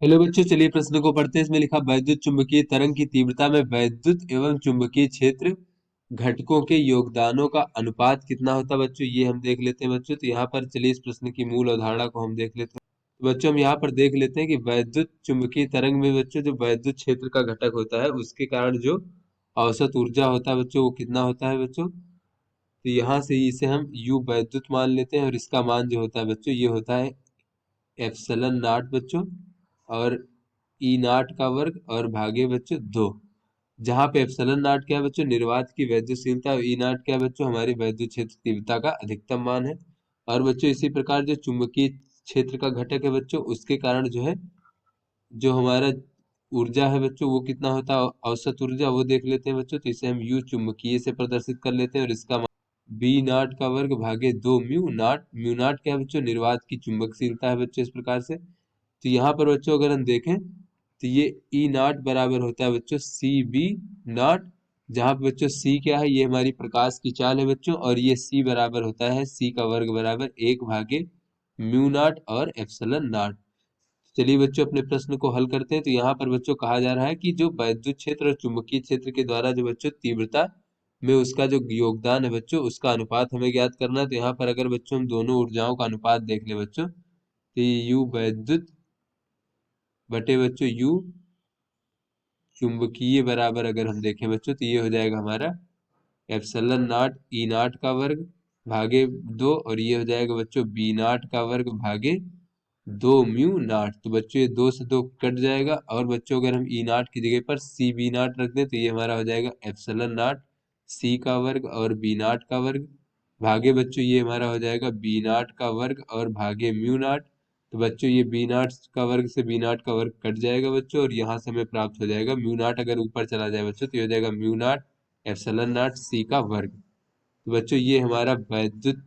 Hello बच्चों, चलिए प्रश्न को पढ़ते हैं। इसमें लिखा वैद्युत चुंबकीय तरंग की तीव्रता में वैद्युत एवं चुंबकीय क्षेत्र घटकों के योगदानों का अनुपात कितना होता है बच्चों, ये हम देख लेते हैं बच्चों। तो यहाँ पर चलिए इस प्रश्न की मूल अवधारणा को हम देख लेते हैं। तो बच्चों हम यहाँ पर देख लेते हैं कि वैद्युत चुंबकीय तरंग में बच्चों जो वैद्युत क्षेत्र का घटक होता है उसके कारण जो औसत ऊर्जा होता है बच्चों वो कितना होता है बच्चों। तो यहाँ से इसे हम यू वैद्युत मान लेते हैं और इसका मान जो होता है बच्चों ये होता है एप्सिलन नॉट बच्चों, और ई नॉट का वर्ग और भागे बच्चों दो। जहाँ पे एप्सिलन नॉट क्या है बच्चों, निर्वात की वैद्युतशीलता, और ई नॉट क्या है बच्चों, हमारी वैद्युत क्षेत्र तीव्रता का अधिकतम मान है। और बच्चों इसी प्रकार जो चुंबकीय क्षेत्र का घटक है बच्चों उसके कारण जो है जो हमारा ऊर्जा है बच्चों वो कितना होता है, औसत ऊर्जा वो देख लेते हैं बच्चों। तो इसे हम यू चुंबकीय से प्रदर्शित कर लेते हैं और इसका बी नॉट का वर्ग भागे दो म्यू नॉट। म्यू नॉट क्या है बच्चों, निर्वात की चुंबकशीलता है बच्चों इस प्रकार से। तो यहाँ पर बच्चों अगर हम देखें तो ये ई नॉट बराबर होता है बच्चों सी बी नॉट। जहाँ पे बच्चों सी क्या है, ये हमारी प्रकाश की चाल है बच्चों, और ये सी बराबर होता है सी का वर्ग बराबर एक भागे म्यू नॉट और एप्सिलन नॉट। चलिए बच्चों अपने प्रश्न को हल करते हैं। तो यहाँ पर बच्चों कहा जा रहा है कि जो वैद्युत क्षेत्र और चुंबकीय क्षेत्र के द्वारा जो बच्चों तीव्रता में उसका जो योगदान है बच्चों उसका अनुपात हमें ज्ञात करना है। तो यहाँ पर अगर बच्चों हम दोनों ऊर्जाओं का अनुपात देख ले बच्चों, तो ये यू वैद्युत बटे बच्चों यू चुंबकीय बराबर अगर हम देखें बच्चों तो ये हो जाएगा हमारा एप्सिलन नॉट ई नॉट का वर्ग भागे दो, और ये हो जाएगा बच्चों बी नॉट का वर्ग भागे दो म्यू नॉट। तो बच्चों ये दो से दो कट जाएगा, और बच्चों अगर हम ई नॉट की जगह पर सी बी नॉट रख दें तो ये हमारा हो जाएगा एप्सिलन नॉट सी का वर्ग और बी नॉट का वर्ग भागे बच्चों ये हमारा हो जाएगा बी नॉट का वर्ग और भागे म्यू नॉट। तो बच्चों ये बी नॉट का वर्ग से बी नॉट का वर्ग कट जाएगा बच्चों, और यहाँ से हमें प्राप्त हो जाएगा म्यू नॉट अगर ऊपर चला जाए बच्चों तो ये हो जाएगा म्यू नॉट एप्सिलन नॉट सी का वर्ग। तो बच्चों ये हमारा वैद्युत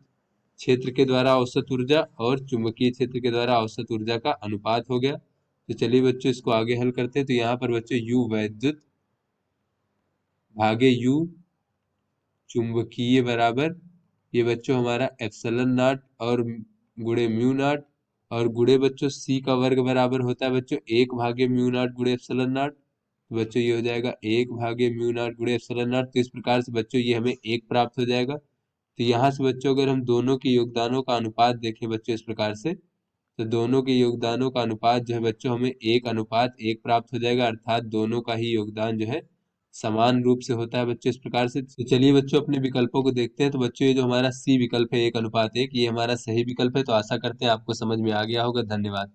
क्षेत्र के द्वारा औसत ऊर्जा और चुंबकीय क्षेत्र के द्वारा औसत ऊर्जा का अनुपात हो गया। तो चलिए बच्चों इसको आगे हल करते हैं। तो यहाँ पर बच्चों यू वैद्युत भागे यू चुंबकीय बराबर ये बच्चों हमारा एप्सिलन नॉट और गुणे म्यू नॉट, और गुणे बच्चों सी का वर्ग बराबर होता है बच्चों एक भागे म्यू नॉट गुणे एप्सिलन नॉट। तो बच्चों ये हो जाएगा एक भागे म्यू नॉट गुणे एप्सिलन नॉट। तो इस प्रकार से बच्चों ये हमें एक प्राप्त हो जाएगा। तो यहाँ से बच्चों अगर हम दोनों के योगदानों का अनुपात देखें बच्चों इस प्रकार से, तो दोनों के योगदानों का अनुपात जो है बच्चों हमें एक अनुपात एक प्राप्त हो जाएगा, अर्थात दोनों का ही योगदान जो है समान रूप से होता है बच्चों इस प्रकार से। तो चलिए बच्चों अपने विकल्पों को देखते हैं। तो बच्चों ये जो हमारा सी विकल्प है एक अनुपात एक, ये हमारा सही विकल्प है। तो आशा करते हैं आपको समझ में आ गया होगा। धन्यवाद।